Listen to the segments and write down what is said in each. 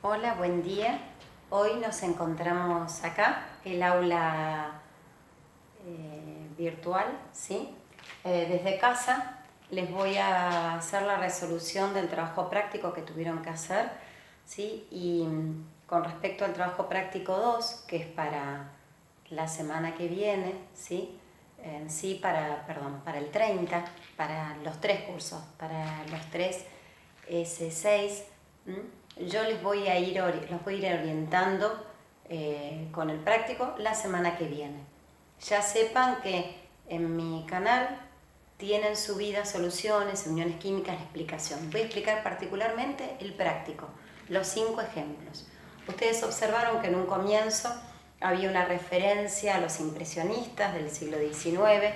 Hola, buen día. Hoy nos encontramos acá, el aula virtual, ¿sí? Desde casa les voy a hacer la resolución del trabajo práctico que tuvieron que hacer, ¿sí? Y con respecto al trabajo práctico 2, que es para la semana que viene, ¿sí? Para el 30, para los 3 cursos, para los 3 S6, yo los voy a ir orientando con el práctico la semana que viene. Ya sepan que en mi canal tienen subidas soluciones, uniones químicas, la explicación. Voy a explicar particularmente el práctico, los 5 ejemplos. Ustedes observaron que en un comienzo había una referencia a los impresionistas del siglo XIX,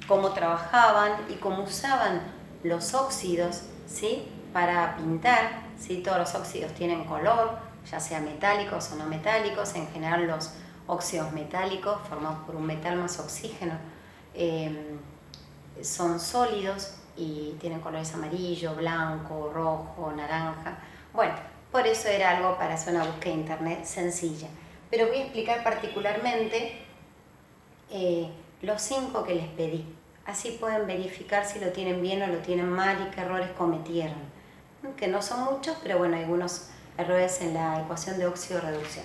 cómo trabajaban y cómo usaban los óxidos, ¿sí?, para pintar, ¿sí? Todos los óxidos tienen color, ya sea metálicos o no metálicos. En general los óxidos metálicos, formados por un metal más oxígeno, son sólidos y tienen colores amarillo, blanco, rojo, naranja. Bueno, por eso era algo para hacer una búsqueda de internet sencilla. Pero voy a explicar particularmente los 5 que les pedí. Así pueden verificar si lo tienen bien o lo tienen mal y qué errores cometieron. Que no son muchos, pero bueno, hay algunos errores en la ecuación de óxido-reducción.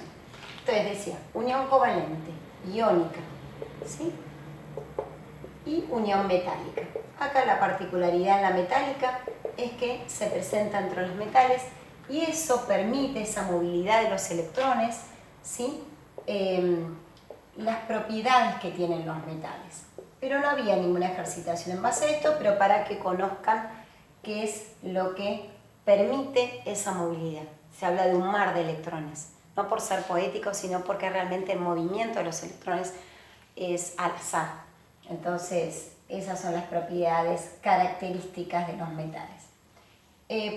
Entonces decía, unión covalente, iónica, ¿sí?, y unión metálica. Acá la particularidad en la metálica es que se presenta entre los metales y eso permite esa movilidad de los electrones, ¿sí?, las propiedades que tienen los metales. Pero no había ninguna ejercitación en base a esto, pero para que conozcan qué es lo que permite esa movilidad. Se habla de un mar de electrones, no por ser poético, sino porque realmente el movimiento de los electrones es al azar. Entonces, esas son las propiedades características de los metales.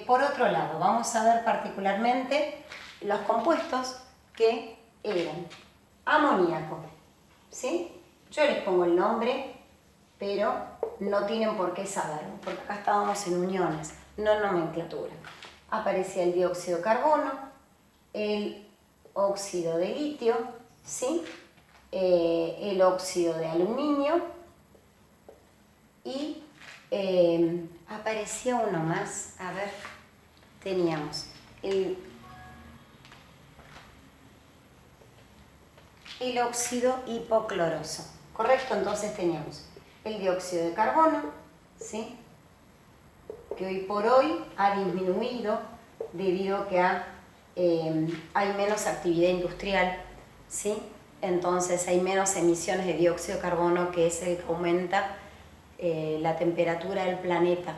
Por otro lado, vamos a ver particularmente los compuestos que eran amoníaco, ¿sí? Yo les pongo el nombre, pero no tienen por qué saberlo, porque acá estábamos en uniones, no nomenclatura. Aparecía el dióxido de carbono, el óxido de litio, ¿sí?, el óxido de aluminio y aparecía uno más. A ver, teníamos el óxido hipocloroso, ¿correcto? Entonces teníamos el dióxido de carbono, ¿sí?, que hoy por hoy ha disminuido debido a que hay menos actividad industrial, ¿sí? Entonces hay menos emisiones de dióxido de carbono, que es el que aumenta la temperatura del planeta,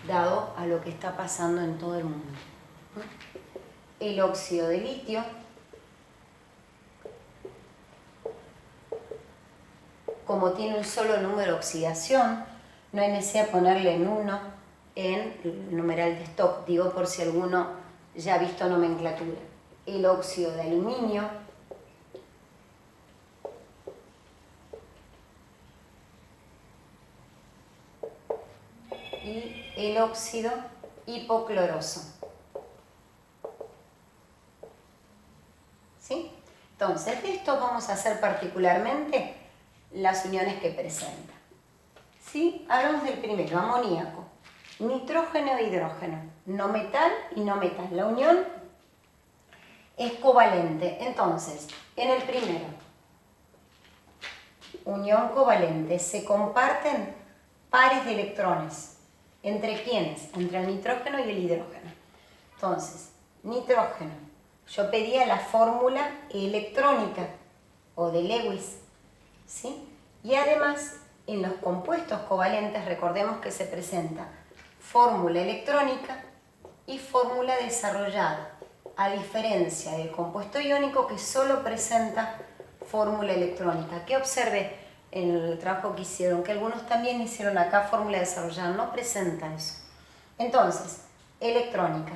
dado a lo que está pasando en todo el mundo. El óxido de litio, como tiene un solo número de oxidación, no hay necesidad de ponerle en 1 en el numeral de stock, digo por si alguno ya ha visto nomenclatura. El óxido de aluminio, y el óxido hipocloroso, ¿sí? Entonces, de esto vamos a hacer particularmente las uniones que presenta, ¿sí? Hablamos del primero, amoníaco, nitrógeno e hidrógeno, no metal y no metal. La unión es covalente. Entonces, en el primero, unión covalente, se comparten pares de electrones. ¿Entre quiénes? Entre el nitrógeno y el hidrógeno. Entonces, nitrógeno, yo pedía la fórmula electrónica o de Lewis, ¿sí? Y además, en los compuestos covalentes, recordemos que se presenta fórmula electrónica y fórmula desarrollada, a diferencia del compuesto iónico que solo presenta fórmula electrónica. Que observe en el trabajo que hicieron, que algunos también hicieron acá fórmula desarrollada, no presenta eso. Entonces, electrónica,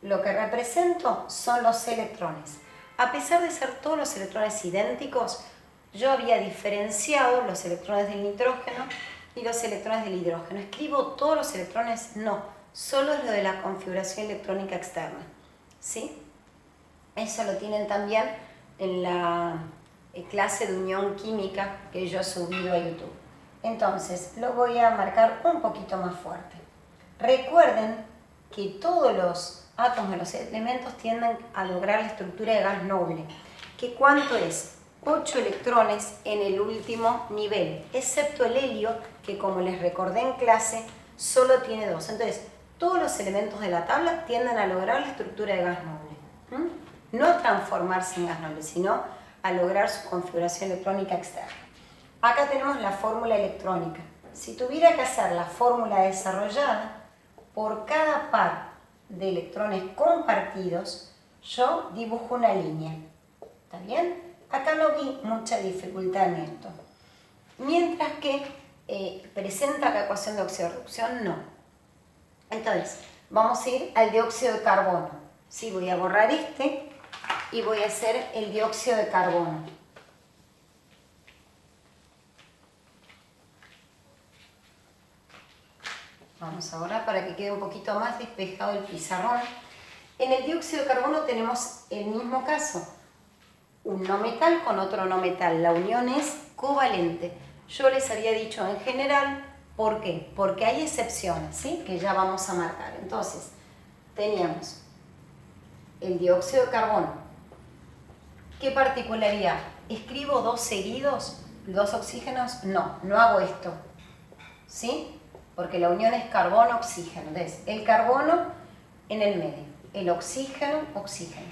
lo que represento son los electrones. A pesar de ser todos los electrones idénticos, yo había diferenciado los electrones del nitrógeno y los electrones del hidrógeno. ¿Escribo todos los electrones? No, solo lo de la configuración electrónica externa, ¿sí? Eso lo tienen también en la clase de unión química que yo he subido a YouTube. Entonces, lo voy a marcar un poquito más fuerte. Recuerden que todos los átomos de los elementos tienden a lograr la estructura de gas noble. ¿Que cuánto es? 8 electrones en el último nivel, excepto el helio, que como les recordé en clase, solo tiene 2. Entonces, todos los elementos de la tabla tienden a lograr la estructura de gas noble. No a transformarse en gas noble, sino a lograr su configuración electrónica externa. Acá tenemos la fórmula electrónica. Si tuviera que hacer la fórmula desarrollada, por cada par de electrones compartidos, yo dibujo una línea. ¿Está bien? Acá no vi mucha dificultad en esto. Mientras que presenta la ecuación de óxido de reducción, no. Entonces, vamos a ir al dióxido de carbono. Sí, voy a borrar este y voy a hacer el dióxido de carbono. Vamos ahora para que quede un poquito más despejado el pizarrón. En el dióxido de carbono tenemos el mismo caso. Un no metal con otro no metal. La unión es covalente. Yo les había dicho en general, ¿por qué? Porque hay excepciones, ¿sí? Que ya vamos a marcar. Entonces, teníamos el dióxido de carbono. ¿Qué particularidad? ¿Escribo 2 seguidos? ¿2 oxígenos? No, no hago esto. ¿Sí? Porque la unión es carbono-oxígeno. Entonces, el carbono en el medio, el oxígeno, oxígeno.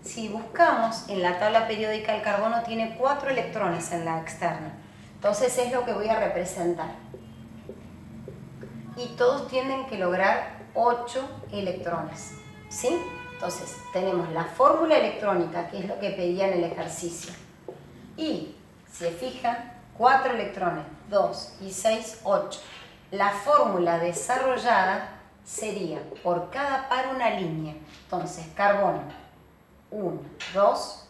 Si buscamos en la tabla periódica, el carbono tiene 4 electrones en la externa. Entonces es lo que voy a representar. Y todos tienen que lograr 8 electrones. ¿Sí? Entonces tenemos la fórmula electrónica, que es lo que pedía en el ejercicio. Y, si se fijan, 4 electrones, 2 y 6, 8. La fórmula desarrollada sería por cada par una línea. Entonces, carbono, 1, 2,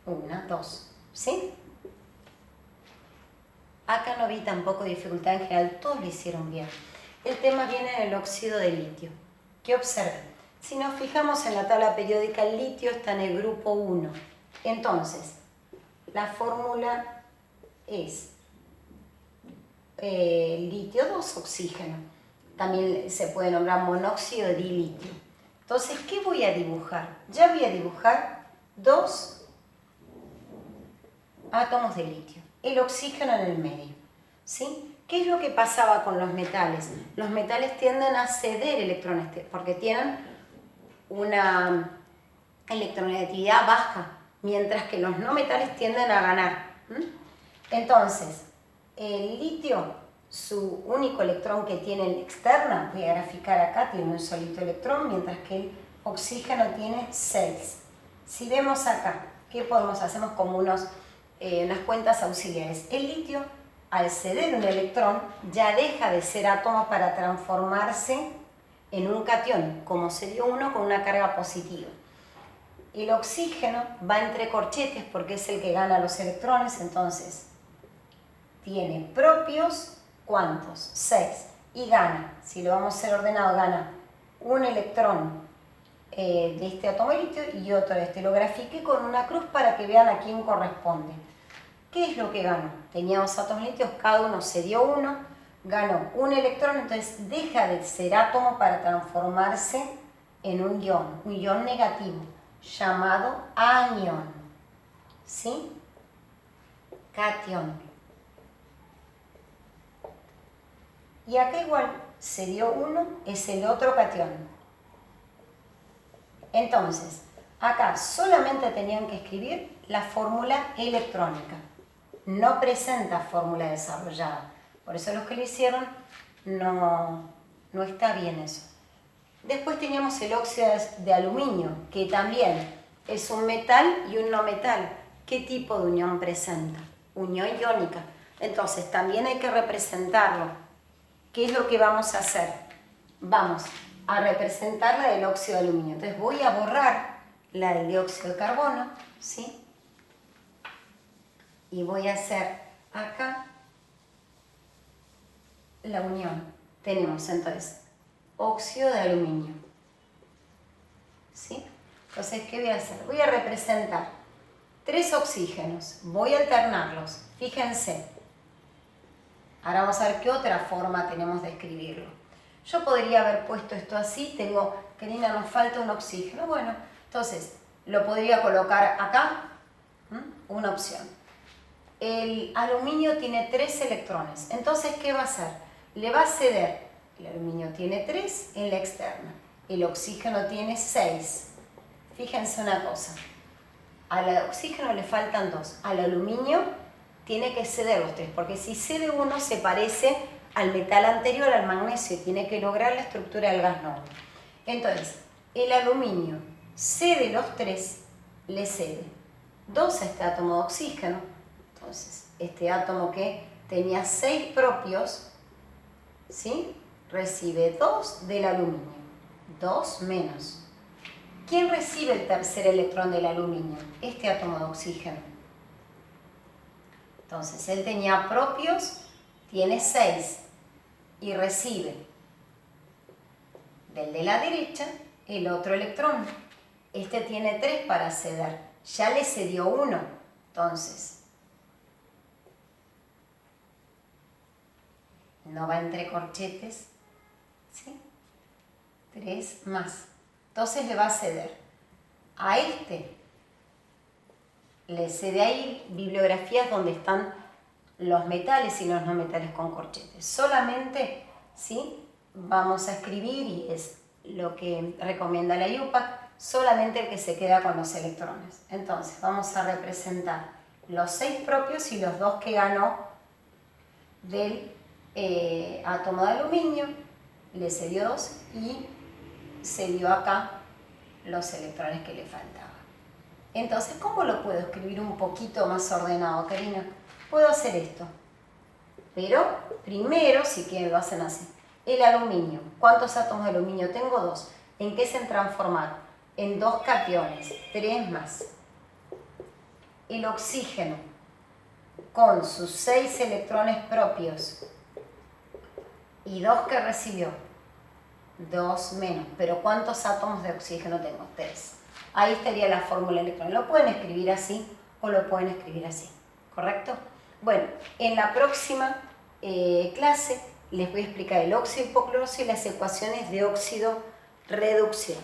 1, 2. ¿Sí? Acá no vi tampoco dificultad en general, todos lo hicieron bien. El tema viene en el óxido de litio. ¿Qué observen? Si nos fijamos en la tabla periódica, el litio está en el grupo 1. Entonces, la fórmula es litio 2 oxígeno. También se puede nombrar monóxido de dilitio. Entonces, ¿qué voy a dibujar? Ya voy a dibujar 2 átomos de litio, el oxígeno en el medio. ¿Sí? ¿Qué es lo que pasaba con los metales? Los metales tienden a ceder electrones porque tienen una electronegatividad baja, mientras que los no metales tienden a ganar. Entonces, el litio, su único electrón que tiene en la externa, voy a graficar acá, tiene un solito electrón, mientras que el oxígeno tiene 6. Si vemos acá, ¿qué podemos? Hacemos como unas cuentas auxiliares. El litio, al ceder un electrón, ya deja de ser átomo para transformarse en un catión, como sería uno con una carga positiva. El oxígeno va entre corchetes porque es el que gana los electrones, entonces tiene propios, ¿cuántos? 6. Y gana, si lo vamos a hacer ordenado, gana un electrón de este átomo de litio y otro de este. Lo grafiqué con una cruz para que vean a quién corresponde. ¿Qué es lo que ganó? Tenía 2 átomos de litio, cada uno se dio uno, ganó un electrón, entonces deja de ser átomo para transformarse en un ion negativo, llamado anión. ¿Sí? Catión. Y acá igual, se dio uno, es el otro catión. Entonces, acá solamente tenían que escribir la fórmula electrónica. No presenta fórmula desarrollada. Por eso los que lo hicieron no está bien eso. Después teníamos el óxido de aluminio, que también es un metal y un no metal. ¿Qué tipo de unión presenta? Unión iónica. Entonces, también hay que representarlo. ¿Qué es lo que vamos a hacer? Vamos a representar la del óxido de aluminio. Entonces, voy a borrar la del dióxido de carbono, ¿sí? Y voy a hacer acá la unión. Tenemos entonces óxido de aluminio, ¿sí? Entonces, ¿qué voy a hacer? Voy a representar 3 oxígenos, voy a alternarlos, fíjense. Ahora vamos a ver qué otra forma tenemos de escribirlo. Yo podría haber puesto esto así, tengo, Karina, nos falta un oxígeno. Bueno, entonces lo podría colocar acá, una opción. El aluminio tiene 3 electrones, entonces ¿qué va a hacer? Le va a ceder, el aluminio tiene 3 en la externa, el oxígeno tiene 6. Fíjense una cosa, al oxígeno le faltan 2, al aluminio tiene que ceder los 3, porque si cede uno se parece al metal anterior, al magnesio, y tiene que lograr la estructura del gas noble. Entonces, el aluminio cede los 3, le cede 2 a este átomo de oxígeno. Entonces, este átomo que tenía 6 propios, ¿sí?, recibe 2 del aluminio, 2 menos. ¿Quién recibe el tercer electrón del aluminio? Este átomo de oxígeno. Entonces, él tenía propios, tiene 6 y recibe del de la derecha el otro electrón. Este tiene 3 para ceder, ya le cedió 1, entonces no va entre corchetes, ¿sí? 3 más. Entonces le va a ceder a este, le cede ahí bibliografías donde están los metales y los no metales con corchetes. Solamente, ¿sí?, vamos a escribir, y es lo que recomienda la IUPAC, solamente el que se queda con los electrones. Entonces vamos a representar los 6 propios y los 2 que ganó del átomo de aluminio, le cedió 2 y cedió acá los electrones que le faltaban. Entonces, ¿cómo lo puedo escribir un poquito más ordenado, Karina? Puedo hacer esto, pero primero, si quieren, lo hacen así. El aluminio, ¿cuántos átomos de aluminio tengo? 2. ¿En qué se transformaron? En 2 cationes, 3 más. El oxígeno, con sus 6 electrones propios y 2 que recibió, 2 menos. Pero ¿cuántos átomos de oxígeno tengo? 3. Ahí estaría la fórmula electrónica. Lo pueden escribir así o lo pueden escribir así, ¿correcto? Bueno, en la próxima clase les voy a explicar el óxido hipocloroso y las ecuaciones de óxido reducción.